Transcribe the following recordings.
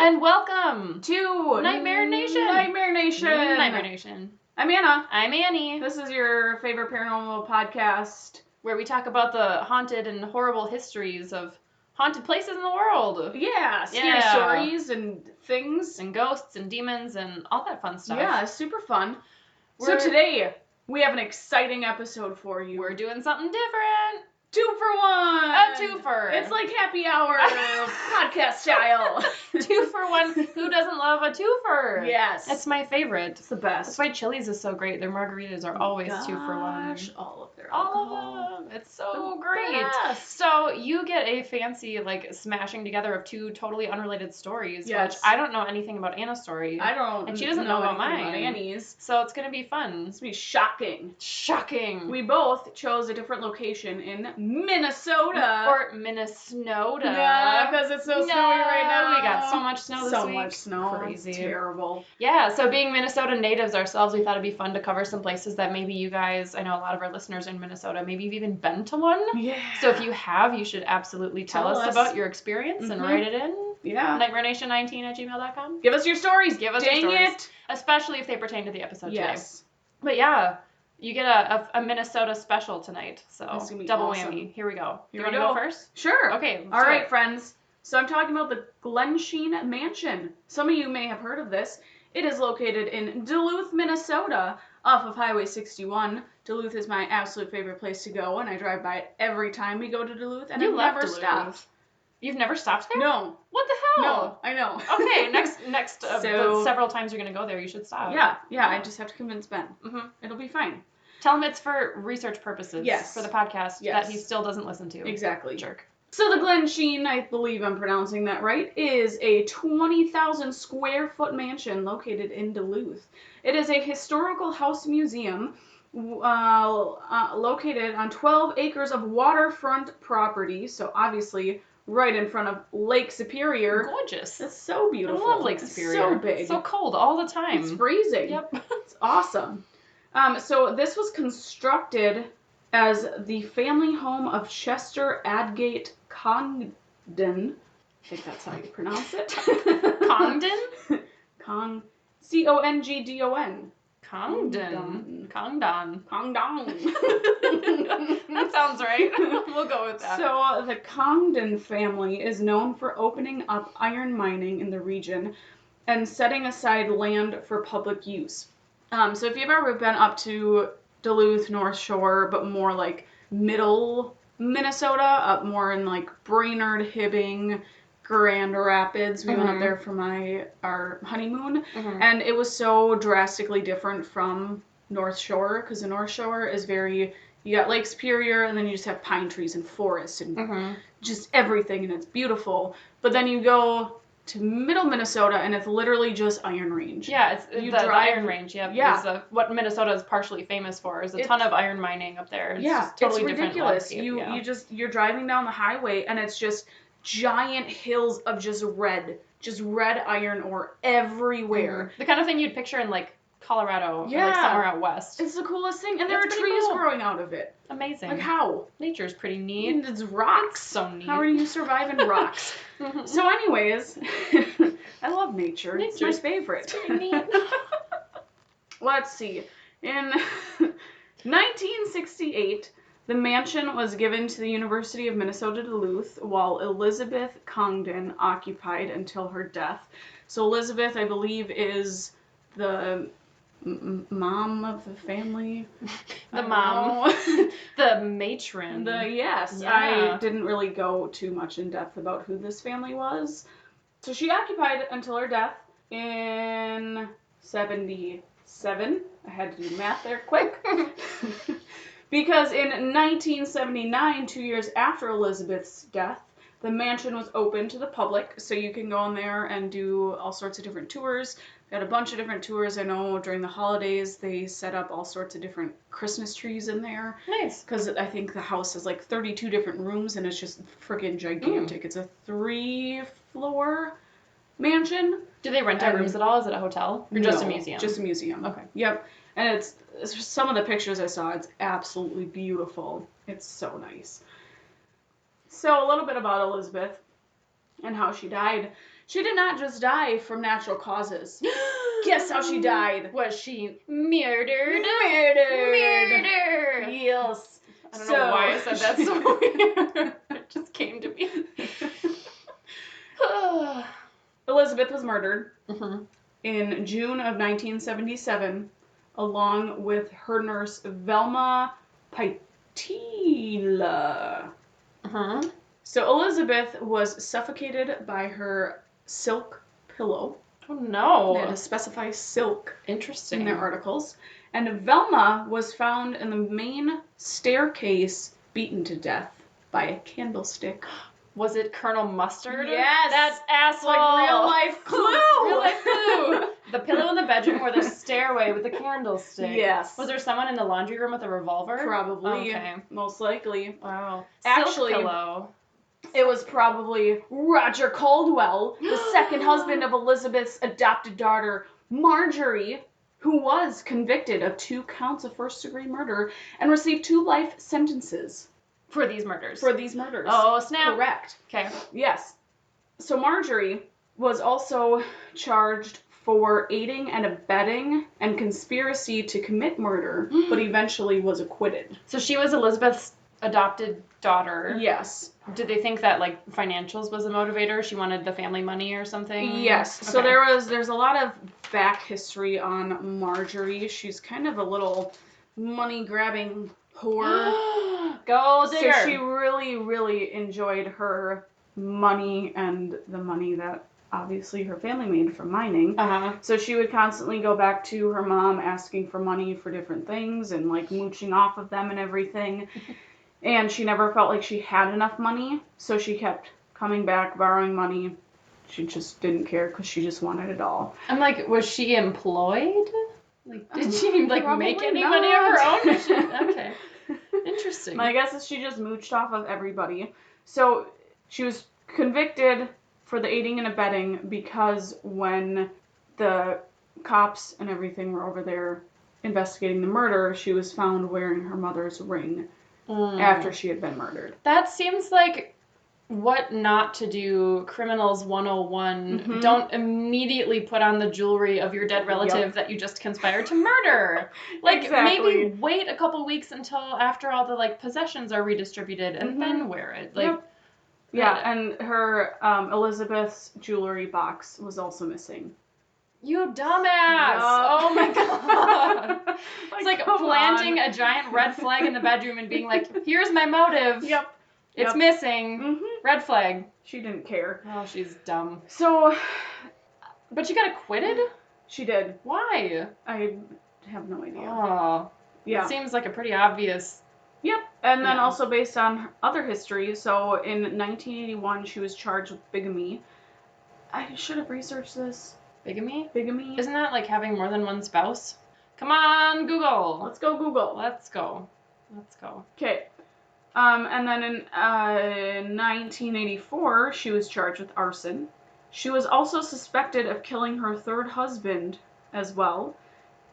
And welcome to Nightmare Nation. Nightmare Nation. Nightmare Nation. I'm Anna. I'm Annie. This is your favorite paranormal podcast, where we talk about the haunted and horrible histories of haunted places in the world. Yeah, scary stories and things. And ghosts and demons and all that fun stuff. Yeah, super fun. So today, we have an exciting episode for you. We're doing something different. 2 for 1! A twofer. It's like happy hour podcast style. 2 for 1. Who doesn't love a twofer? Yes. That's my favorite. It's the best. That's why Chili's is so great. Their margaritas are always 2 for 1. All of their alcohol. All of them. It's so great. Best. So you get a fancy, smashing together of 2 totally unrelated stories, yes. which I don't know anything about Anna's story. I don't. And she doesn't know about mine. About Annie's. So it's going to be fun. It's going to be shocking. Shocking. We both chose a different location in Minnesota. Or Minnesota. Yeah, because it's so snowy right now. We got so much snow this week. So much snow. Crazy. It's terrible. Yeah, so being Minnesota natives ourselves, we thought it'd be fun to cover some places that maybe you guys, I know a lot of our listeners are in Minnesota, maybe you've even been to one. Yeah. So if you have, you should absolutely tell us about your experience and write it in. Yeah. nightmarenation19@gmail.com. Give us your stories. Give us your stories. Especially if they pertain to the episode today. But yeah, you get a Minnesota special tonight. So double awesome. Whammy. Here we go. You want to go first? Sure. Okay. All right, friends. So I'm talking about the Glensheen Mansion. Some of you may have heard of this. It is located in Duluth, Minnesota, off of Highway 61. Duluth is my absolute favorite place to go, and I drive by it every time we go to Duluth, and I've never stopped. You've never stopped there? No. What the hell? No, I know. Okay, next the several times you're going to go there, you should stop. Yeah, I just have to convince Ben. Mm-hmm. It'll be fine. Tell him it's for research purposes. Yes. For the podcast that he still doesn't listen to. Exactly. Jerk. So the Glensheen, I believe I'm pronouncing that right, is a 20,000 square foot mansion located in Duluth. It is a historical house museum located on 12 acres of waterfront property, so obviously right in front of Lake Superior. Gorgeous. It's so beautiful. I love Lake Superior. It's so big. It's so cold all the time. It's freezing. Yep. It's awesome. So this was constructed as the family home of Chester Adgate Congdon. I think that's how you pronounce it. Congdon? C-O-N-G-D-O-N. Congdon. That sounds right. We'll go with that. So the Congdon family is known for opening up iron mining in the region and setting aside land for public use. So if you've ever been up to Duluth, North Shore, but more like middle Minnesota, up more in like Brainerd, Hibbing, Grand Rapids. We went up there for our honeymoon, and it was so drastically different from North Shore, because the North Shore is you got Lake Superior, and then you just have pine trees and forests and just everything, and it's beautiful. But then you go to middle Minnesota, and it's literally just Iron Range. Yeah, it's the Iron Range. Yeah. What Minnesota is partially famous for is a ton of iron mining up there. It's just totally it's ridiculous. Different You're driving down the highway, and it's just giant hills of just red iron ore everywhere. The kind of thing you'd picture in like Colorado or like somewhere out west. It's the coolest thing, and there are trees growing out of it. Amazing. Like how? Nature's pretty neat. And it's rocks. It's so neat. How are you surviving rocks? So anyways, I love nature. It's my favorite. It's pretty neat. Let's see. In 1968, the mansion was given to the University of Minnesota Duluth, while Elizabeth Congdon occupied until her death. So Elizabeth, I believe, is the mom of the family. The mom. The matron. Yes. Yeah. I didn't really go too much in depth about who this family was. So she occupied until her death in 77. I had to do math there quick. Because in 1979, 2 years after Elizabeth's death, the mansion was open to the public, so you can go in there and do all sorts of different tours. They had a bunch of different tours. I know during the holidays they set up all sorts of different Christmas trees in there. Nice. Because I think the house has like 32 different rooms, and it's just freaking gigantic. It's a 3-floor mansion. Do they rent out rooms at all? Is it a hotel? Or just a museum? Just a museum. Okay. Yep. And it's some of the pictures I saw, it's absolutely beautiful. It's so nice. So a little bit about Elizabeth and how she died. She did not just die from natural causes. Guess how she died? Was she murdered? Murdered! Yes. I don't know why I said that so weird. It just came to me. Elizabeth was murdered Mm-hmm. in June of 1977, along with her nurse Velma Paitila. Uh-huh. So Elizabeth was suffocated by her silk pillow. Oh no. They had to specify silk Interesting. in their articles. And Velma was found in the main staircase, beaten to death by a candlestick. Was it Colonel Mustard? Yes. That asshole. Like real life Clue. Real life Clue. The pillow in the bedroom or the stairway with the candlestick. Yes. Was there someone in the laundry room with a revolver? Probably. Okay. Most likely. Wow. Actually, Silk pillow. It was probably Roger Caldwell, the second husband of Elizabeth's adopted daughter, Marjorie, who was convicted of 2 counts of first-degree murder and received 2 life sentences. For these murders. Oh, snap. Correct. Okay. Yes. So Marjorie was also charged for aiding and abetting and conspiracy to commit murder, but eventually was acquitted. So she was Elizabeth's adopted daughter. Yes. Did they think that like financials was a motivator? She wanted the family money or something? Yes. Okay. So there's a lot of back history on Marjorie. She's kind of a little money grabbing whore. Gold digger. So she really, really enjoyed her money and the money that obviously her family made from mining. Uh-huh. So she would constantly go back to her mom asking for money for different things and like mooching off of them and everything. And she never felt like she had enough money, so she kept coming back, borrowing money. She just didn't care because she just wanted it all. I'm like, was she employed? Like, did she like make any not. money of her own? Okay. Interesting. My guess is she just mooched off of everybody. So she was convicted for the aiding and abetting because when the cops and everything were over there investigating the murder, she was found wearing her mother's ring after she had been murdered. That seems like what not to do. Criminals 101. Mm-hmm. Don't immediately put on the jewelry of your dead relative that you just conspired to murder. Like, Exactly. maybe wait a couple weeks until after all the, like, possessions are redistributed and then wear it. Like, Yep. Yeah, and her Elizabeth's jewelry box was also missing. you dumbass! Oh my god! It's like planting on. a giant red flag in the bedroom and being like, here's my motive. Yep. It's missing. Mm-hmm. Red flag. She didn't care. Oh, she's dumb. So, But she got acquitted? she did. Why? I have no idea. Oh. Yeah. It seems like a pretty obvious... Yep. And then Yeah. also based on other history, so in 1981 she was charged with bigamy. I should have researched this. Bigamy? Bigamy? Isn't that like having more than one spouse? Come on, Google. Let's go Google. Let's go. Let's go. Okay. And then in 1984, she was charged with arson. She was also suspected of killing her third husband as well.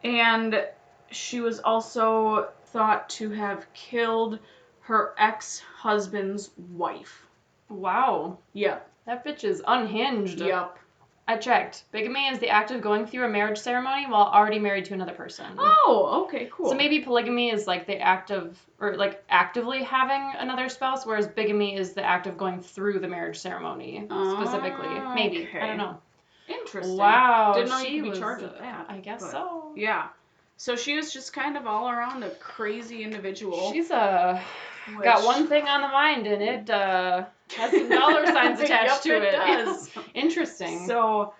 And she was also thought to have killed her ex-husband's wife. Wow. Yep. That bitch is unhinged. Yep. I checked. Bigamy is the act of going through a marriage ceremony while already married to another person. Oh, okay, cool. So maybe polygamy is like the act of, or like actively having another spouse, whereas bigamy is the act of going through the marriage ceremony specifically. Maybe. Okay. I don't know. Interesting. Wow. Didn't know she you could be was, charged with that. I guess but so. Yeah. So she was just kind of all around a crazy individual. She's got one thing on the mind, and it has some dollar signs attached to it. It does. Interesting. So,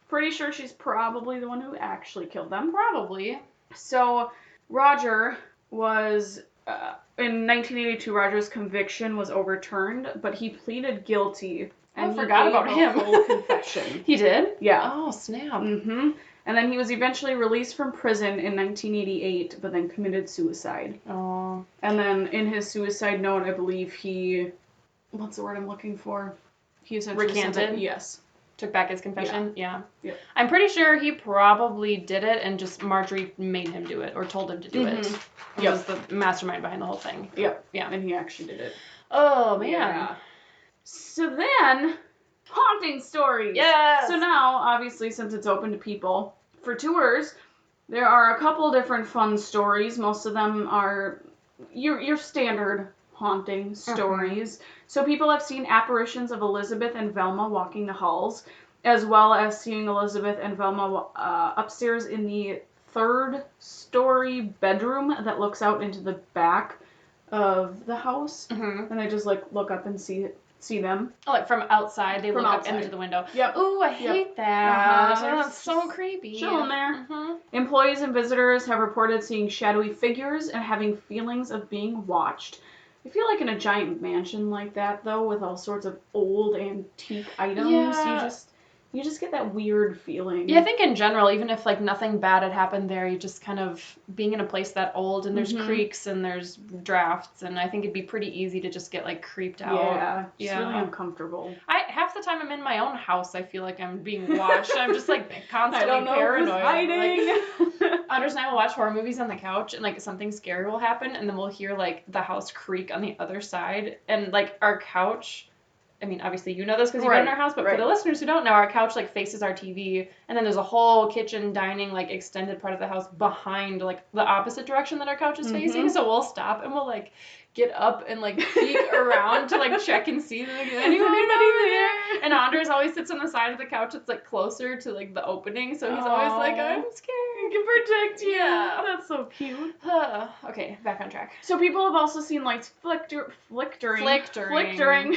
pretty sure she's probably the one who actually killed them. Probably. So, Roger was, in 1982, Roger's conviction was overturned, but he pleaded guilty. I And forgot about him. Full confession. He did? Yeah. Oh, snap. Mm-hmm. And then he was eventually released from prison in 1988, but then committed suicide. Oh. And then in his suicide note, I believe he... What's the word I'm looking for? He essentially said Recanted? that, yes. Took back his confession? Yeah. Yep. I'm pretty sure he probably did it and just Marjorie made him do it or told him to do it. He was the mastermind behind the whole thing. Yep. Yeah. And he actually did it. Oh, man. Yeah. So then, haunting stories. Yes. So now, obviously, since it's open to people, for tours, there are a couple different fun stories. Most of them are your standard haunting stories. So people have seen apparitions of Elizabeth and Velma walking the halls, as well as seeing Elizabeth and Velma upstairs in the 3rd-story bedroom that looks out into the back of the house. And they just look up and see them. Oh, like from outside, they look up into the window. Yep. Ooh, I hate that. That's so creepy. Chilling there. Employees and visitors have reported seeing shadowy figures and having feelings of being watched. I feel like in a giant mansion like that, though, with all sorts of old antique items, you just get that weird feeling. Yeah, I think in general, even if nothing bad had happened there, you just kind of being in a place that old and there's creaks and there's drafts, and I think it'd be pretty easy to just get creeped out. Yeah, it's really uncomfortable. Half the time I'm in my own house, I feel like I'm being watched. I'm just constantly I don't know paranoid. Who's hiding. Anders and I will watch horror movies on the couch, and something scary will happen, and then we'll hear the house creak on the other side, and our couch. I mean, obviously you know this because you've been in our house, but for the listeners who don't know, our couch faces our TV, and then there's a whole kitchen, dining, extended part of the house behind the opposite direction that our couch is facing. So we'll stop and we'll get up and peek around to check and see anybody there. And Anders always sits on the side of the couch that's closer to the opening, so he's always I'm scared. I can protect you. Yeah, that's so cute. Okay, back on track. So people have also seen lights flickering.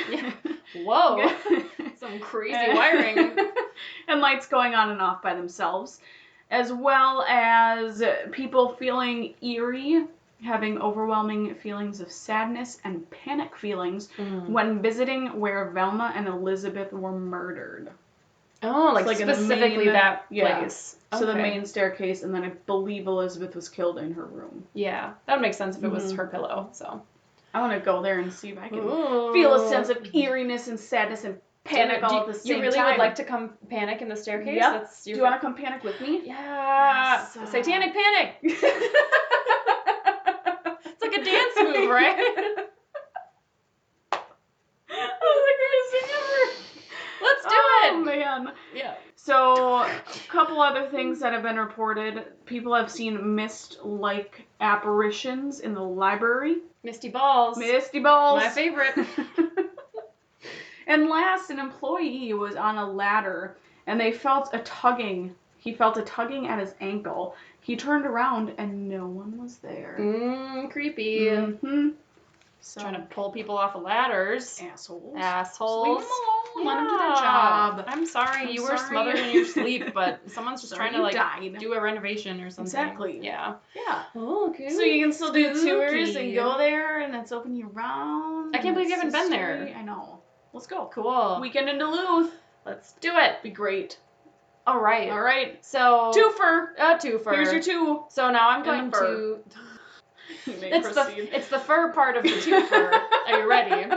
Yeah. Whoa, some crazy wiring. And lights going on and off by themselves, as well as people feeling eerie, having overwhelming feelings of sadness and panic feelings when visiting where Velma and Elizabeth were murdered. Oh, specifically that place. So the main staircase, and then I believe Elizabeth was killed in her room. Yeah, that would make sense if it was her pillow, so. I want to go there and see if I can feel a sense of eeriness and sadness and panic all at the same time. You really would like to come panic in the staircase? Yep. Do you want to come panic with me? Yeah. Yes. Satanic panic. It's like a dance move, right? Let's do it! Oh, man. Yeah. So, a couple other things that have been reported. People have seen mist-like apparitions in the library. Misty balls. Misty balls. My favorite. And last, an employee was on a ladder, and they felt a tugging. He felt a tugging at his ankle. He turned around, and no one was there. Creepy. Mm-hmm. So, trying to pull people off of ladders. Assholes. Leave them alone. Let them do their job. I'm sorry. You were smothered in your sleep, but someone's just trying to do a renovation or something. Exactly. Yeah. Yeah. Oh, okay. So you can still do tours and go there, and it's open year round. I can't believe you haven't been there. I know. Let's go. Cool. Weekend in Duluth. Let's do it. Be great. All right. All right. So. Twofer. Twofer. Here's your two. So now I'm going to. It's the fur part of the twofer. Are you ready?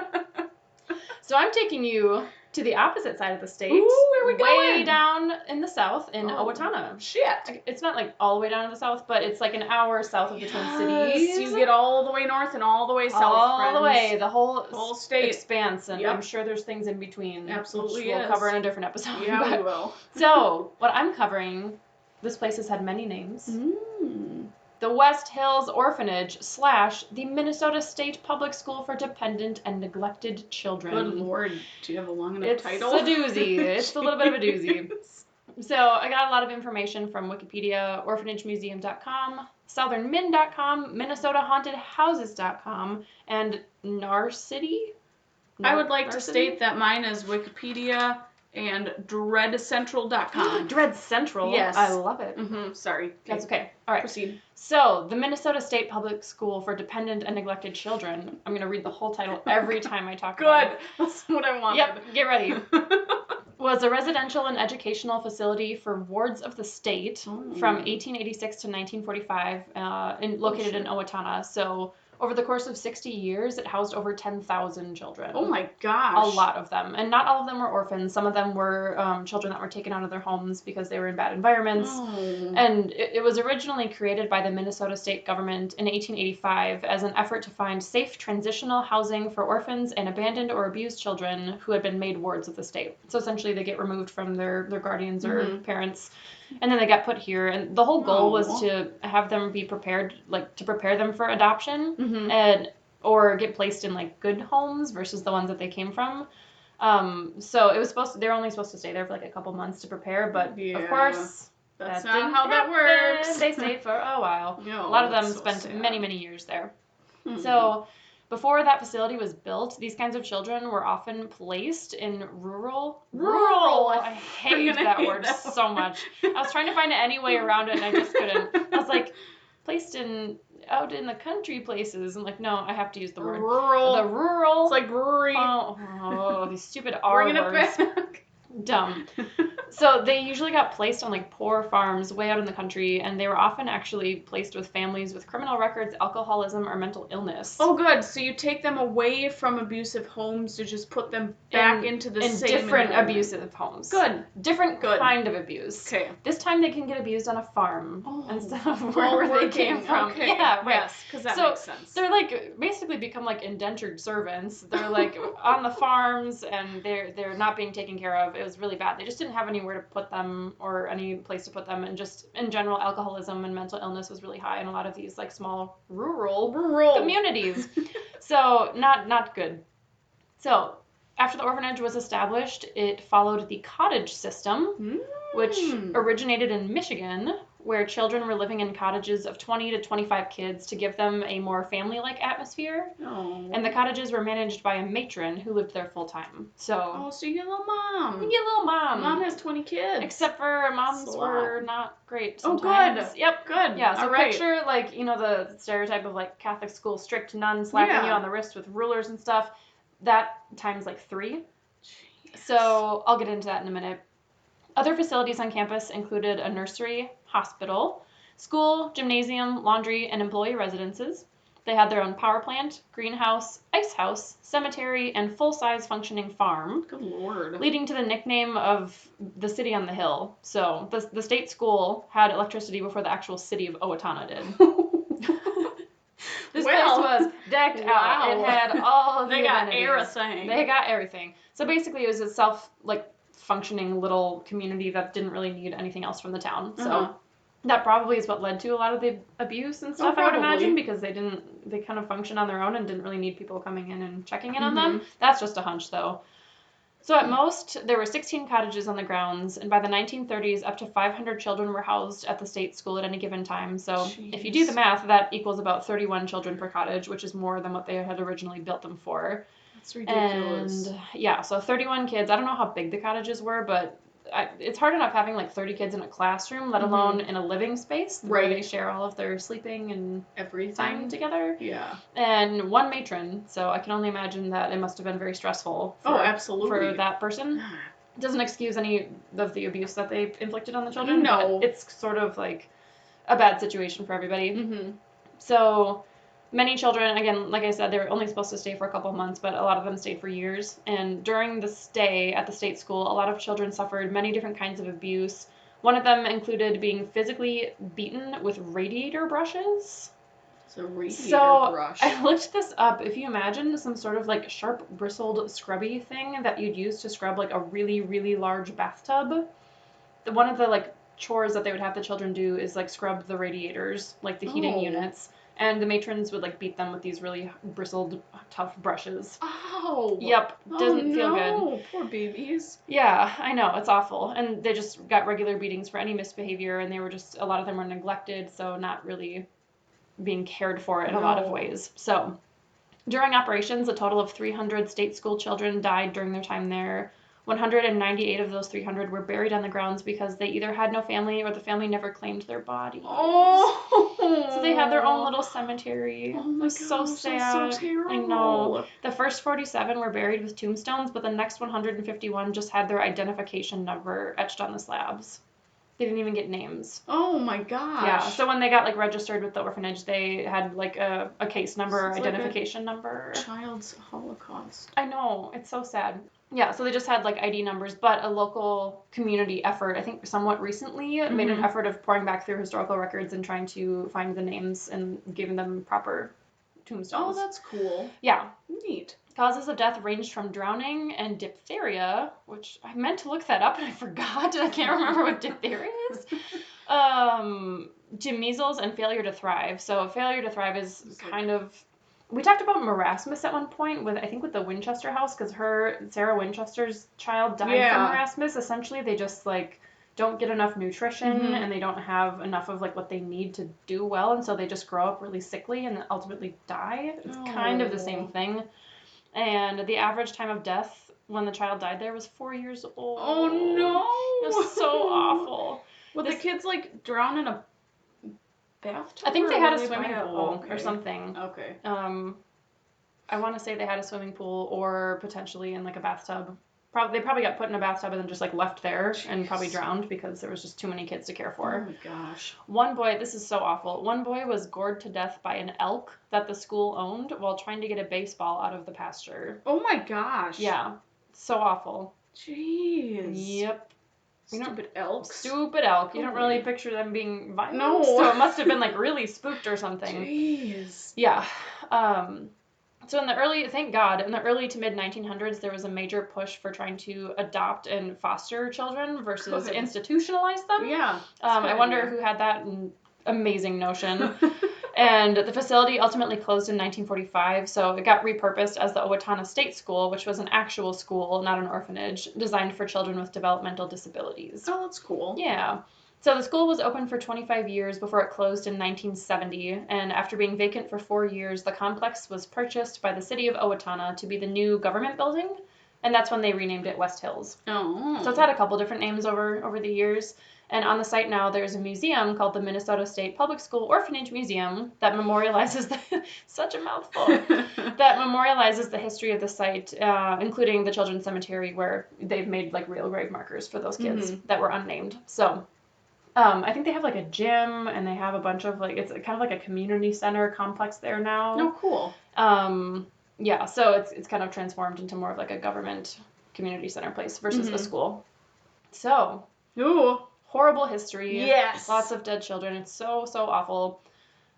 So I'm taking you to the opposite side of the state. Ooh, where are we going? Way down in the south in Owatonna. Shit. It's not all the way down to the south, but it's an hour south of the Twin Cities. You get all the way north and all the way south, all the way. The whole state expanse, and I'm sure there's things in between. Absolutely, which we'll cover in a different episode. Yeah, we will. So what I'm covering, this place has had many names. The West Hills Orphanage / the Minnesota State Public School for Dependent and Neglected Children. Good Lord, do you have a long enough title? It's a doozy. It's a little bit of a doozy. So I got a lot of information from Wikipedia, orphanagemuseum.com, southernmin.com, minnesotahauntedhouses.com, and Narcity. I would like to state that mine is Wikipedia and dreadcentral.com. Dread Central? Yes. I love it. Sorry. That's okay. All right. Proceed. So, the Minnesota State Public School for Dependent and Neglected Children. I'm going to read the whole title every time I talk about it. Good. That's what I wanted. Yep. Get ready. Was a residential and educational facility for wards of the state from 1886 to 1945, located in Owatonna. So, Over the course of 60 years, it housed over 10,000 children. Oh my gosh. A lot of them. And not all of them were orphans. Some of them were children that were taken out of their homes because they were in bad environments. Oh. And it was originally created by the Minnesota state government in 1885 as an effort to find safe transitional housing for orphans and abandoned or abused children who had been made wards of the state. So essentially they get removed from their guardians or parents, and then they got put here. And the whole goal was to have them be prepared, like to prepare them for adoption and or get placed in like good homes versus the ones that they came from. So it was they were only supposed to stay there for like a couple months to prepare, but of course that's not how that works. They stayed for a while. No, a lot of them so spent sad. many years there. So before that facility was built, these kinds of children were often placed in rural. I hate that word so much. I was trying to find any way around it and I just couldn't. I was like, placed out in the country places. I'm like, no, I have to use the word. Rural. The rural. It's like brewery. Oh, these stupid R Bringing words. it back. Dumb. So they usually got placed on like poor farms way out in the country, and they were often actually placed with families with criminal records, alcoholism, or mental illness. Oh, good. So you take them away from abusive homes to just put them back into the same different abusive homes. Good. Different kind of abuse. Okay. This time they can get abused on a farm instead of wherever they came from. Okay. Yeah, right. Yes, because that makes sense. They're like basically become like indentured servants. They're like on the farms and they're not being taken care of. It was really bad. They just didn't have anywhere to put them or any place to put them, and just in general alcoholism and mental illness was really high in a lot of these like small rural communities. So not good. So after the orphanage was established, it followed the cottage system, which originated in Michigan, where children were living in cottages of 20 to 25 kids to give them a more family-like atmosphere. Oh. And the cottages were managed by a matron who lived there full-time. So you get a little mom. You get a little mom. Mom has 20 kids. Except for moms were not great sometimes. Oh, good. Yep. Good. Yeah, so all right. picture, like, you know, the stereotype of, like, Catholic school strict nun slapping you on the wrist with rulers and stuff. That times, like, 3. Jeez. So I'll get into that in a minute. Other facilities on campus included a nursery, hospital, school, gymnasium, laundry, and employee residences. They had their own power plant, greenhouse, ice house, cemetery, and full-size functioning farm. Good Lord. Leading to the nickname of the city on the hill. So the state school had electricity before the actual city of Owatonna did. This place was decked out. It had all the amenities. They got everything. So basically it was a functioning little community that didn't really need anything else from the town. So that probably is what led to a lot of the abuse and stuff, I would imagine, because they kind of functioned on their own and didn't really need people coming in and checking in on them. That's just a hunch, though. So at most, there were 16 cottages on the grounds, and by the 1930s, up to 500 children were housed at the state school at any given time. So if you do the math, that equals about 31 children per cottage, which is more than what they had originally built them for. That's ridiculous. And yeah, so 31 kids. I don't know how big the cottages were, but it's hard enough having like 30 kids in a classroom, let alone in a living space where they share all of their sleeping and everything time together. Yeah. And one matron, so I can only imagine that it must have been very stressful for that person. It doesn't excuse any of the abuse that they inflicted on the children. No. But it's sort of like a bad situation for everybody. So many children, again, like I said, they were only supposed to stay for a couple of months, but a lot of them stayed for years. And during the stay at the state school, a lot of children suffered many different kinds of abuse. One of them included being physically beaten with radiator brushes. So brush. I looked this up. If you imagine some sort of like sharp bristled scrubby thing that you'd use to scrub like a really, really large bathtub, one of the like chores that they would have the children do is like scrub the radiators, like the heating units. And the matrons would, like, beat them with these really bristled, tough brushes. Oh! Yep. Doesn't feel good. Poor babies. Yeah, I know. It's awful. And they just got regular beatings for any misbehavior, and they were just, a lot of them were neglected, so not really being cared for in a lot of ways. So, during operations, a total of 300 state school children died during their time there. 198 of those 300 were buried on the grounds because they either had no family or the family never claimed their bodies. Oh! So they had their own little cemetery. Oh my gosh, so sad. that's so terrible. I know. The first 47 were buried with tombstones, but the next 151 just had their identification number etched on the slabs. They didn't even get names. Oh my gosh. Yeah, so when they got, like, registered with the orphanage, they had, like, a case number, identification like number. Child's Holocaust. I know, it's so sad. Yeah, so they just had, like, ID numbers, but a local community effort, I think somewhat recently, made an effort of pouring back through historical records and trying to find the names and giving them proper tombstones. Oh, that's cool. Yeah. Neat. Causes of death ranged from drowning and diphtheria, which I meant to look that up and I forgot. I can't remember what diphtheria is. To measles and failure to thrive. So failure to thrive is kind of... We talked about marasmus at one point with the Winchester house, because Sarah Winchester's child died from marasmus. Essentially, they just, like, don't get enough nutrition and they don't have enough of, like, what they need to do well, and so they just grow up really sickly and ultimately die. It's kind of the same thing. And the average time of death when the child died there was 4 years old. Oh no! It was so awful. Well, the kids, like, drown in a bathtub? I think they had a swimming pool or something. Okay. I want to say they had a swimming pool or potentially in, like, a bathtub. They probably got put in a bathtub and then just, like, left there and probably drowned because there was just too many kids to care for. Oh my gosh. One boy, this is so awful. One boy was gored to death by an elk that the school owned while trying to get a baseball out of the pasture. Oh my gosh. Yeah. So awful. Jeez. Yep. Stupid elks. Stupid elk. You don't really picture them being violent. No. So it must have been, like, really spooked or something. Jeez. Yeah. So in the early to mid 1900s, there was a major push for trying to adopt and foster children versus institutionalize them. Yeah. I wonder who had that amazing notion. And the facility ultimately closed in 1945, so it got repurposed as the Owatonna State School, which was an actual school, not an orphanage, designed for children with developmental disabilities. Oh, that's cool. Yeah. So the school was open for 25 years before it closed in 1970, and after being vacant for 4 years, the complex was purchased by the city of Owatonna to be the new government building, and that's when they renamed it West Hills. Oh. So it's had a couple different names over the years, and on the site now there's a museum called the Minnesota State Public School Orphanage Museum that memorializes such a mouthful, that memorializes the history of the site, including the children's cemetery where they've made, like, real grave markers for those kids that were unnamed. So... I think they have, like, a gym, and they have a bunch of, like, it's kind of like a community center complex there now. Oh, cool. Yeah, so it's kind of transformed into more of, like, a government community center place versus a school. So, horrible history. Yes. Lots of dead children. It's so, so awful.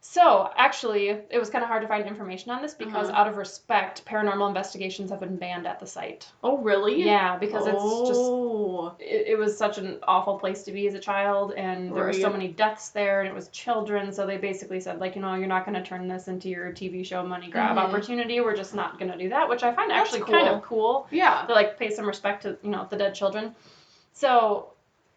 So, actually, it was kind of hard to find information on this because, out of respect, paranormal investigations have been banned at the site. Oh, really? Yeah, because it's just... It was such an awful place to be as a child, and there were so many deaths there, and it was children, so they basically said, like, you're not going to turn this into your TV show money grab opportunity. We're just not going to do that, which I find actually kind of cool. Yeah. To, like, pay some respect to, the dead children. So...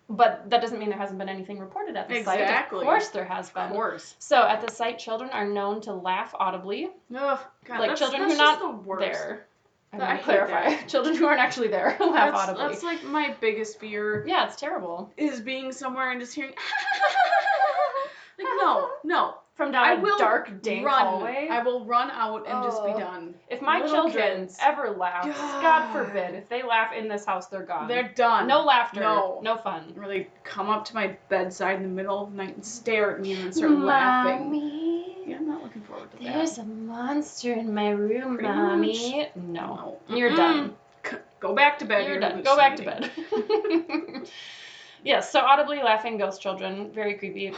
But that doesn't mean there hasn't been anything reported at the site. Of course there has been. Of course. So at the site, children are known to laugh audibly. Ugh, God, like children who are not there. I clarify. Children who aren't actually there laugh audibly. That's like my biggest fear. Yeah, it's terrible. Is being somewhere and just hearing like no. From down a dark, dank hallway. I will run out and just be done. If my children ever laugh, God forbid, if they laugh in this house, they're gone. They're done. No laughter. No fun. Or they come up to my bedside in the middle of the night and stare at me and then start laughing. Yeah, I'm not looking forward to that. There's a monster in my room, Mommy. No. You're done. Go back to bed. You're done. Go back to bed. Yes, so audibly laughing ghost children, very creepy.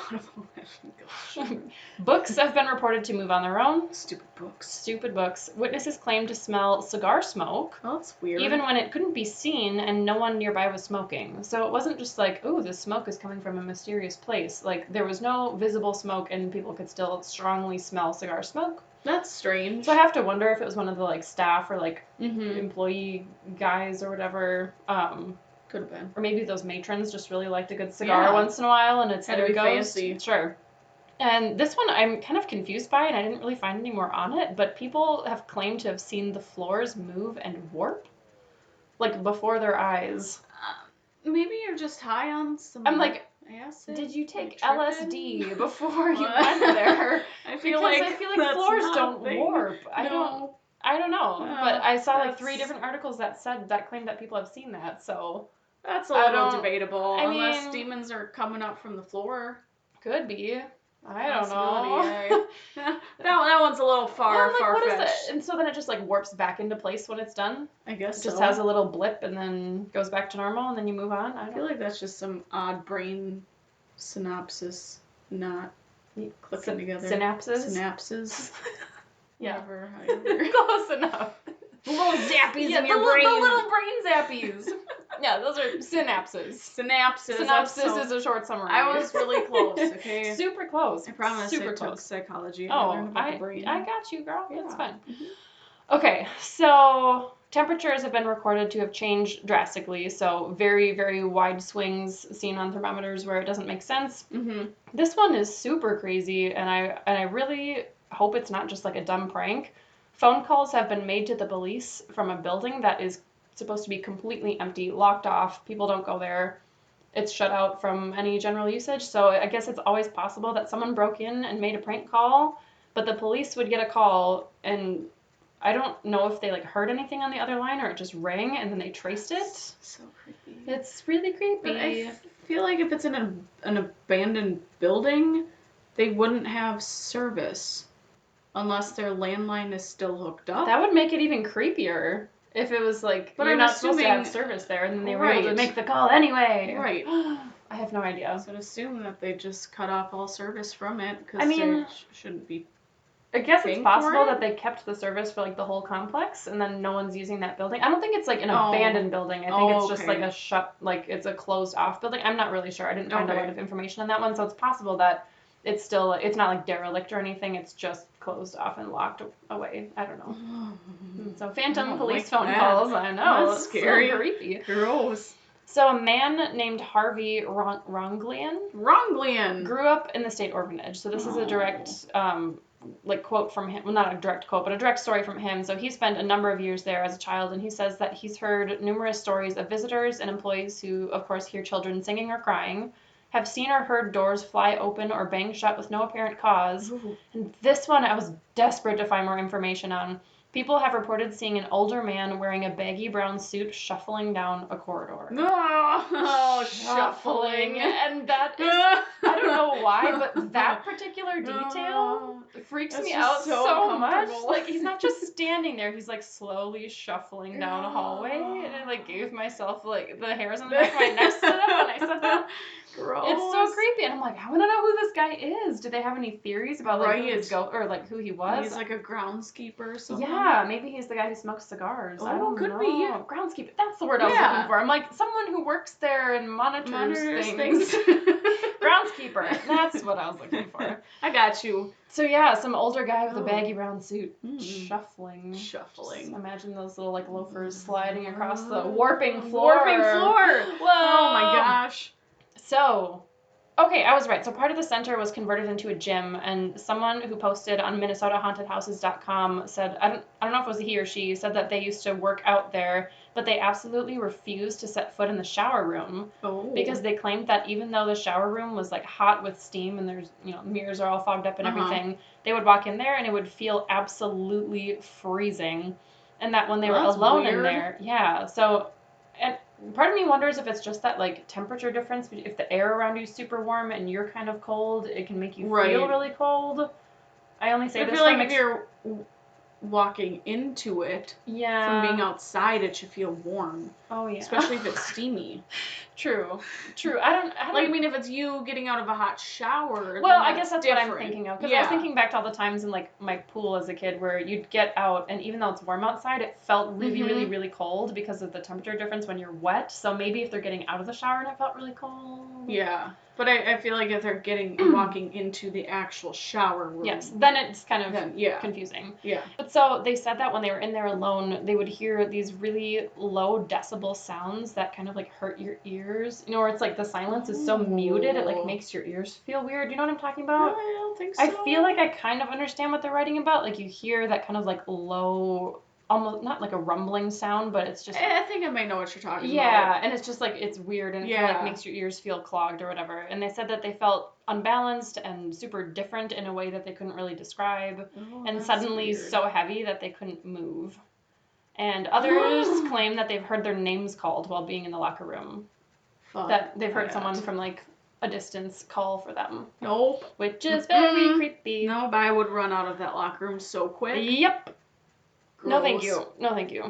Books have been reported to move on their own. Stupid books. Witnesses claim to smell cigar smoke. Oh, that's weird. Even when it couldn't be seen and no one nearby was smoking. So it wasn't just like, oh, the smoke is coming from a mysterious place. Like, there was no visible smoke and people could still strongly smell cigar smoke. That's strange. So I have to wonder if it was one of the, like, staff or, like, employee guys or whatever. Could have been. Or maybe those matrons just really liked a good cigar once in a while, and it's their ghost. Fancy. Sure. And this one I'm kind of confused by, and I didn't really find any more on it, but people have claimed to have seen the floors move and warp, like, before their eyes. Maybe you're just high on some... I'm like, acid? Did you take LSD before you went there? I feel like floors don't warp. I don't know. But I saw like 3 different articles that claim that people have seen that, so... That's a little debatable. Unless demons are coming up from the floor. Could be. I don't know. That one's a little far-fetched. What is it? And so then it just like warps back into place when it's done? I guess it just has a little blip and then goes back to normal and then you move on? I feel like that's just some odd brain synopsis not clicking together. Synapses? Yeah. Close enough. The little zappies in your brain. The little brain zappies. Yeah, those are synapses. Synopsis is a short summary. I was really close, okay? Super close. I promise Super close. Took psychology. I got you, girl. Yeah. That's fine. Mm-hmm. Okay, so temperatures have been recorded to have changed drastically, so very, very wide swings seen on thermometers where it doesn't make sense. Mm-hmm. This one is super crazy, and I really hope it's not just like a dumb prank. Phone calls have been made to the police from a building that is supposed to be completely empty, locked off. People don't go there. It's shut out from any general usage. So I guess it's always possible that someone broke in and made a prank call, but the police would get a call, and I don't know if they like heard anything on the other line or it just rang and then they traced it. So creepy. It's really creepy. But I feel like if it's in an abandoned building, they wouldn't have service. Unless their landline is still hooked up. That would make it even creepier if it was like, but you're not supposed to have service there, and then they were able to make the call anyway. Right. I have no idea. So I'd assume that they just cut off all service from it, because they shouldn't be. I guess it's possible that they kept the service for like the whole complex, and then no one's using that building. I don't think it's like an abandoned building. I think it's just like a shut, like it's a closed off building. I'm not really sure. I didn't find a lot of information on that one, so it's possible that it's still, it's not like derelict or anything. It's just closed off and locked away. I don't know. So phantom police phone calls. I know. That's scary. So creepy. Gross. So a man named Harvey Ronglian grew up in the state orphanage. So this is a direct quote from him. Well, not a direct quote, but a direct story from him. So he spent a number of years there as a child, and he says that he's heard numerous stories of visitors and employees who, of course, hear children singing or crying, have seen or heard doors fly open or bang shut with no apparent cause. Ooh. And this one I was desperate to find more information on. People have reported seeing an older man wearing a baggy brown suit shuffling down a corridor. Oh, shuffling. And that is, I don't know why, but that particular detail freaks me out so much. Like, he's not just standing there, he's like slowly shuffling down a hallway. And I like gave myself like the hairs on the back of my neck stood up when I said that. Gross. It's so creepy, and I'm like, I want to know who this guy is. Do they have any theories about like who he was? He's like a groundskeeper or something. Yeah, maybe he's the guy who smokes cigars. I don't know. Be. Yeah. Groundskeeper. That's the word I was looking for. I'm like someone who works there and monitors things. Groundskeeper. That's what I was looking for. I got you. So yeah, some older guy with a baggy brown suit, shuffling. Just imagine those little like loafers sliding across the warping floor. Whoa! Oh my gosh. So, okay, I was right. So part of the center was converted into a gym, and someone who posted on MinnesotaHauntedHouses.com said, I don't know if it was he or she, said that they used to work out there, but they absolutely refused to set foot in the shower room because they claimed that even though the shower room was like hot with steam and there's, mirrors are all fogged up and everything, they would walk in there and it would feel absolutely freezing, and that when they were alone in there, so. And part of me wonders if it's just that, like, temperature difference. If the air around you is super warm and you're kind of cold, it can make you feel really cold. I only say this. I feel like if you're walking into it from being outside, it should feel warm. Oh, yeah. Especially if it's steamy. True. I mean, if it's you getting out of a hot shower. Well, I guess that's different. What I'm thinking of. Because I was thinking back to all the times in, like, my pool as a kid where you'd get out, and even though it's warm outside, it felt really, really, really cold because of the temperature difference when you're wet. So maybe if they're getting out of the shower and it felt really cold. Yeah. But I feel like if they're walking into the actual shower room. Yes, then it's kind of confusing. Yeah. But so they said that when they were in there alone, they would hear these really low decibel sounds that kind of like hurt your ears. Where it's like the silence is so muted, it like makes your ears feel weird. You know what I'm talking about? No, I don't think so. I feel like I kind of understand what they're writing about. Like you hear that kind of like low, almost not like a rumbling sound, but it's just. I think I might know what you're talking about. Yeah, and it's just like it's weird and it kind of like makes your ears feel clogged or whatever. And they said that they felt unbalanced and super different in a way that they couldn't really describe, and suddenly so heavy that they couldn't move. And others claim that they've heard their names called while being in the locker room. Fuck that they've heard someone from, like, a distance call for them. Nope. Which is very creepy. Nope, I would run out of that locker room so quick. Yep. Gross. No, thank you. No, thank you.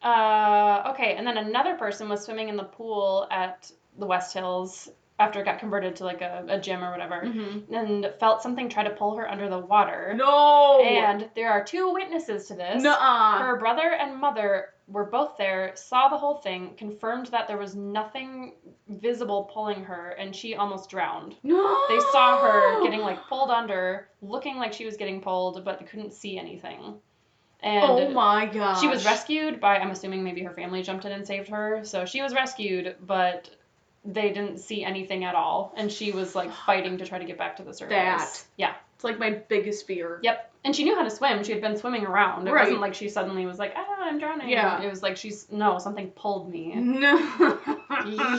Okay, and then another person was swimming in the pool at the West Hills after it got converted to, like, a gym or whatever, and felt something try to pull her under the water. No! And there are 2 witnesses to this. Nuh-uh. Her brother and mother were both there, saw the whole thing, confirmed that there was nothing visible pulling her, and she almost drowned. No! They saw her getting, like, pulled under, looking like she was getting pulled, but they couldn't see anything. And oh my gosh. She was rescued by, I'm assuming maybe her family jumped in and saved her, so she was rescued, but they didn't see anything at all, and she was, like, fighting to try to get back to the surface. Yeah. It's, like, my biggest fear. Yep. And she knew how to swim. She had been swimming around. It wasn't like she suddenly was like, I'm drowning. Yeah. It was like something pulled me. No.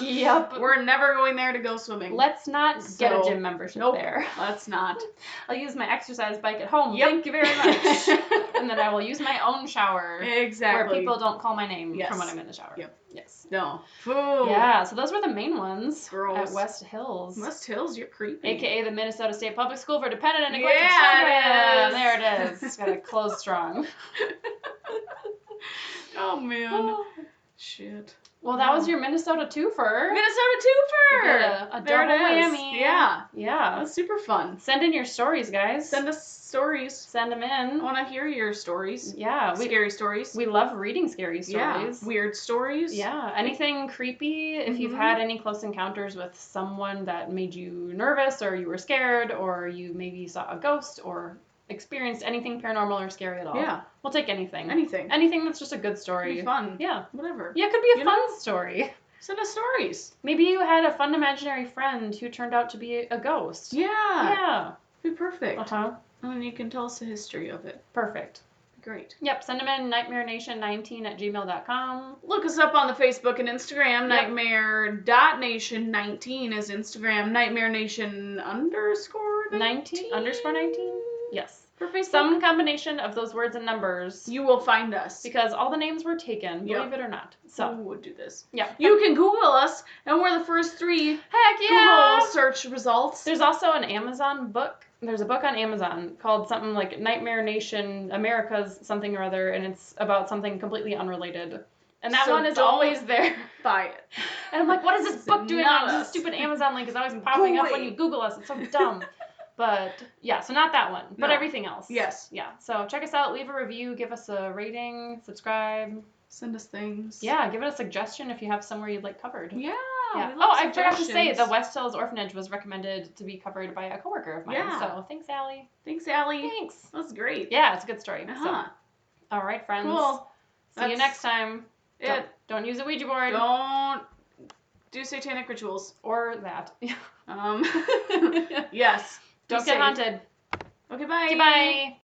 Yep. We're never going there to go swimming. Let's not get a gym membership there. Let's not. I'll use my exercise bike at home. Yep. Thank you very much. And then I will use my own shower. Exactly. Where people don't call my name from when I'm in the shower. Yep. Yes. No. Ooh. Yeah, so those were the main ones Gross. at West Hills. West Hills, you're creepy. AKA the Minnesota State Public School for Dependent and Neglected Children. There it is. It's got to close strong. Oh, man. Shit. Well, that was your Minnesota Twofer. Minnesota Twofer! A double whammy. Yeah. Yeah. That's super fun. Send in your stories, guys. Send us stories. Send them in. I want to hear your stories. Yeah. Scary stories. We love reading scary stories. Yeah. Weird stories. Yeah. Anything creepy. If you've had any close encounters with someone that made you nervous, or you were scared, or you maybe saw a ghost, or experienced anything paranormal or scary at all. Yeah. We'll take anything. Anything that's just a good story. It'd be fun. Yeah. Whatever. Yeah, it could be a fun story. Send us stories. Maybe you had a fun imaginary friend who turned out to be a ghost. Yeah. Yeah. Be perfect. Uh-huh. And then you can tell us the history of it. Perfect. Great. Yep, send them in nightmarenation19@gmail.com. Look us up on the Facebook and Instagram. Yep. Nightmare.nation19 is Instagram. Nightmarenation _19? Yes. For Facebook. Some combination of those words and numbers. You will find us. Because all the names were taken, believe it or not. So who would do this? Yeah. You can Google us, and we're the first 3 Google search results. There's also an Amazon book. There's a book on Amazon called something like Nightmare Nation America's something or other, and it's about something completely unrelated. And that one is always there. Buy it. And I'm like, what is this book doing on this stupid Amazon link? Is always popping up when you Google us. It's so dumb. But, yeah, so not that one, but everything else. Yes. Yeah, so check us out, leave a review, give us a rating, subscribe. Send us things. Yeah, give it a suggestion if you have somewhere you'd like covered. Yeah. Oh, I forgot to say, the West Hills Orphanage was recommended to be covered by a coworker of mine. Yeah. So, thanks, Allie. Thanks, Allie. Thanks. That's great. Yeah, it's a good story. Uh-huh. So, all right, friends. Cool. See you next time. Don't use a Ouija board. Don't do satanic rituals. Or that. Yes. Don't get haunted. Okay, bye. Goodbye.